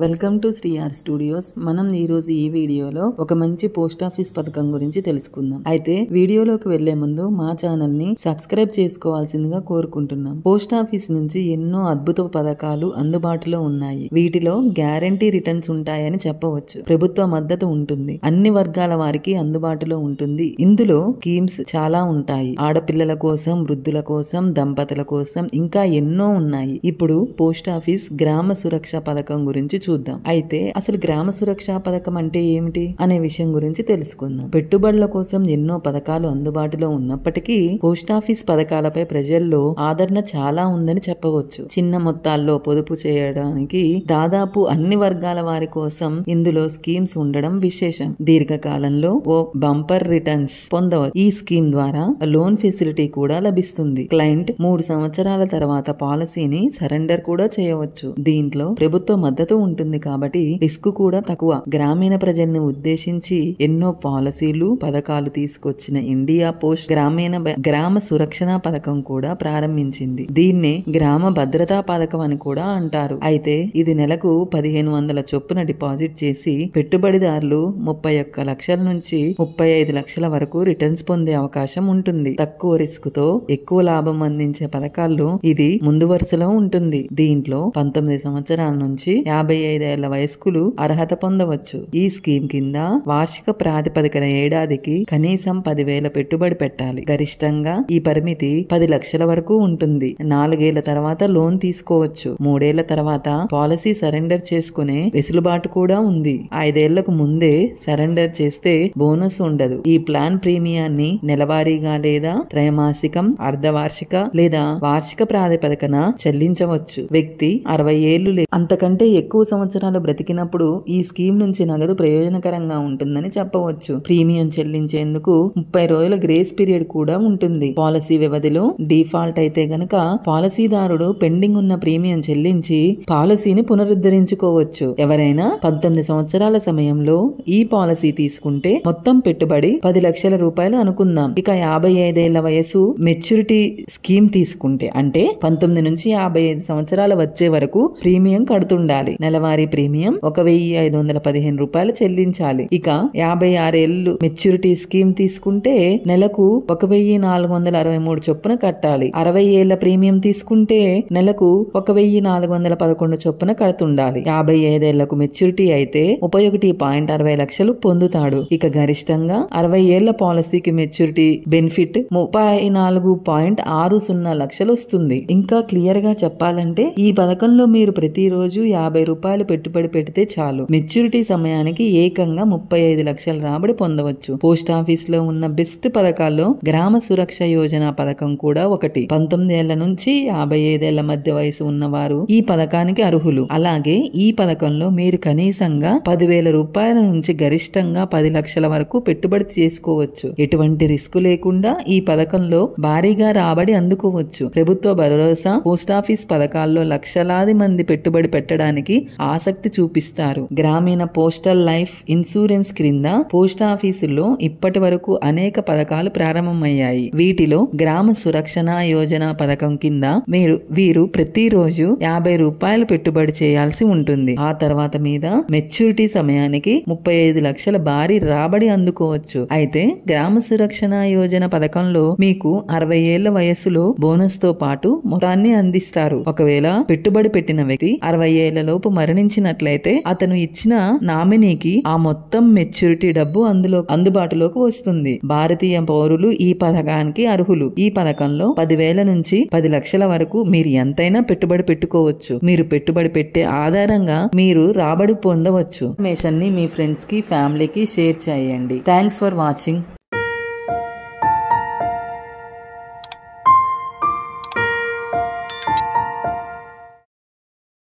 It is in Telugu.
Welcome to Shri R Studios. మనం ఈ రోజు ఈ వీడియోలో ఒక మంచి పోస్ట్ ఆఫీస్ పథకం గురించి తెలుసుకుందాం. అయితే వీడియోలోకి వెళ్లే ముందు మా ఛానల్ ని సబ్స్క్రైబ్ చేసుకోవాల్సిందిగా కోరుకుంటున్నాం. పోస్ట్ ఆఫీస్ నుంచి ఎన్నో అద్భుత పథకాలు అందుబాటులో ఉన్నాయి. వీటిలో గ్యారంటీ రిటర్న్స్ ఉంటాయని చెప్పవచ్చు. ప్రభుత్వ మద్దతు ఉంటుంది. అన్ని వర్గాల వారికి అందుబాటులో ఉంటుంది. ఇందులో స్కీమ్స్ చాలా ఉంటాయి. ఆడపిల్లల కోసం, వృద్ధుల కోసం, దంపతుల కోసం ఇంకా ఎన్నో ఉన్నాయి. ఇప్పుడు పోస్ట్ ఆఫీస్ గ్రామ సురక్ష పథకం గురించి చూద్దాం. అయితే అసలు గ్రామ సురక్ష పథకం అంటే ఏమిటి అనే విషయం గురించి తెలుసుకుందాం. పెట్టుబడుల కోసం ఎన్నో పథకాలు అందుబాటులో ఉన్నప్పటికీ పోస్ట్ ఆఫీస్ పథకాలపై ప్రజల్లో ఆదరణ చాలా ఉందని చెప్పవచ్చు. చిన్న మొత్తాల్లో పొదుపు చేయడానికి దాదాపు అన్ని వర్గాల వారి కోసం ఇందులో స్కీమ్స్ ఉండడం విశేషం. దీర్ఘకాలంలో ఓ బంపర్ రిటర్న్స్ పొందవచ్చు. ఈ స్కీమ్ ద్వారా లోన్ ఫెసిలిటీ కూడా లభిస్తుంది. క్లయింట్ 3 సంవత్సరాల తర్వాత పాలసీని సరెండర్ కూడా చేయవచ్చు. దీంట్లో ప్రభుత్వ మద్దతు ఉంటుంది కాబట్టి రిస్క్ కూడా తక్కువ. గ్రామీణ ప్రజల్ని ఉద్దేశించి ఎన్నో పాలసీలు, పథకాలు తీసుకొచ్చిన ఇండియా పోస్ట్ గ్రామ సురక్షణ పథకం కూడా ప్రారంభించింది. దీన్నే గ్రామ భద్రతా పథకం అని కూడా అంటారు. అయితే ఇది నెలకు 1500 చొప్పున డిపాజిట్ చేసి పెట్టుబడిదారులు 31 లక్షల నుంచి 35 లక్షల వరకు రిటర్న్స్ పొందే అవకాశం ఉంటుంది. తక్కువ రిస్క్ తో ఎక్కువ లాభం అందించే పథకాల్లో ఇది ముందు వరుసలో ఉంటుంది. దీంట్లో 19 సంవత్సరాల నుంచి 55 ఏళ్ల వయస్కులు అర్హత పొందవచ్చు. ఈ స్కీమ్ కింద వార్షిక ప్రాతిపదికన ఏడాదికి కనీసం 10,000 పెట్టుబడి పెట్టాలి. గరిష్టంగా ఈ పరిమితి 10 లక్షల వరకు ఉంటుంది. 4 ఏళ్ల తర్వాత లోన్ తీసుకోవచ్చు. 3 ఏళ్ల తర్వాత పాలసీ సరెండర్ చేసుకునే వెసులుబాటు కూడా ఉంది. 5 ఏళ్లకు ముందే సరెండర్ చేస్తే బోనస్ ఉండదు. ఈ ప్లాన్ ప్రీమియాన్ని నెలవారీగా లేదా త్రైమాసికం, అర్ధవార్షిక లేదా వార్షిక ప్రాతిపదికన చెల్లించవచ్చు. వ్యక్తి 60 ఏళ్లు అంతకంటే ఎక్కువ సంవత్సరాలు బ్రతికినప్పుడు ఈ స్కీమ్ నుంచి నగదు ప్రయోజనకరంగా ఉంటుందని చెప్పవచ్చు. ప్రీమియం చెల్లించేందుకు 30 రోజుల గ్రేస్ పీరియడ్ కూడా ఉంటుంది. పాలసీ వ్యవధిలో డిఫాల్ట్ అయితే గనక పాలసీదారుడు పెండింగ్ ఉన్న ప్రీమియం చెల్లించి పాలసీని పునరుద్ధరించుకోవచ్చు. ఎవరైనా 19 సంవత్సరాల సమయంలో ఈ పాలసీ తీసుకుంటే మొత్తం పెట్టుబడి 10 లక్షల రూపాయలు అనుకుందాం. ఇక 55 ఏళ్ల వయసు మెచ్యూరిటీ స్కీమ్ తీసుకుంటే అంటే 19 నుంచి 55 సంవత్సరాల వచ్చే వరకు ప్రీమియం కడుతుండాలి. నెలవారీ ప్రీమియం 1,515 రూపాయలు చెల్లించాలి. ఇక 56 ఏళ్లు మెచ్యూరిటీ స్కీమ్ తీసుకుంటే నెలకు 1,463 చొప్పున కట్టాలి. 60 ఏళ్ల ప్రీమియం తీసుకుంటే నెలకు 1,411 చొప్పున కడుతుండాలి. 55 ఏళ్లకు మెచ్యూరిటీ అయితే 61.60 లక్షలు పొందుతాడు. ఇక గరిష్టంగా 60 ఏళ్ల పాలసీకి మెచ్యూరిటీ బెనిఫిట్ 34.60 లక్షలు వస్తుంది. ఇంకా క్లియర్ గా చెప్పాలంటే ఈ పథకంలో మీరు ప్రతిరోజు 50 రూపాయలు పెట్టుబడి పెడితే చాలు. మెచ్యూరిటీ సమయానికి ఏకంగా 35 లక్షల రాబడి పొందవచ్చు. పోస్ట్ ఆఫీస్ లో ఉన్న బెస్ట్ పథకాల్లో గ్రామ సురక్ష యోజన పథకం కూడా ఒకటి. 19 ఏళ్ల నుంచి 55 ఏళ్ల మధ్య వయసు ఉన్నవారు ఈ పథకానికి అర్హులు. అలాగే ఈ పథకంలో మీరు కనీసంగా 10,000 రూపాయల నుంచి గరిష్టంగా 10 లక్షల వరకు పెట్టుబడి చేసుకోవచ్చు. ఎటువంటి రిస్క్ లేకుండా ఈ పథకంలో భారీగా రాబడి అందుకోవచ్చు. ప్రభుత్వ భరోసా పోస్ట్ ఆఫీస్ పథకాల్లో లక్షలాది మంది పెట్టుబడి పెట్టడానికి ఆసక్తి చూపిస్తారు. గ్రామీణ పోస్టల్ లైఫ్ ఇన్సూరెన్స్ క్రింద పోస్ట్ ఆఫీసుల్లో ఇప్పటి వరకు అనేక పథకాలు ప్రారంభమయ్యాయి. వీటిలో గ్రామ సురక్షణ యోజన పథకం కింద వీరు ప్రతిరోజు 50 రూపాయలు పెట్టుబడి చేయాల్సి ఉంటుంది. ఆ తర్వాత మీద మెచ్యూరిటీ సమయానికి 35 లక్షల భారీ రాబడి అందుకోవచ్చు. అయితే గ్రామ సురక్షణ యోజన పథకంలో మీకు 60 ఏళ్ల వయస్సులో బోనస్ తో పాటు మొత్తాన్ని అందిస్తారు. ఒకవేళ పెట్టుబడి పెట్టిన వ్యక్తి 60 ఏళ్ల లోపు మరణించినట్లయితే అతను ఇచ్చిన నామినీకి ఆ మొత్తం మెచ్యూరిటీ డబ్బు అందుబాటులోకి వస్తుంది. భారతీయ పౌరులు ఈ పథకానికి అర్హులు. ఈ పథకంలో 10,000 నుంచి 10 లక్షల వరకు మీరు ఎంతైనా పెట్టుబడి పెట్టుకోవచ్చు. మీరు పెట్టుబడి పెట్టే ఆధారంగా మీరు రాబడి పొందవచ్చు. ఇన్ఫర్మేషన్ ని మీ ఫ్రెండ్స్ కి, ఫ్యామిలీకి షేర్ చేయండి. Thanks for watching.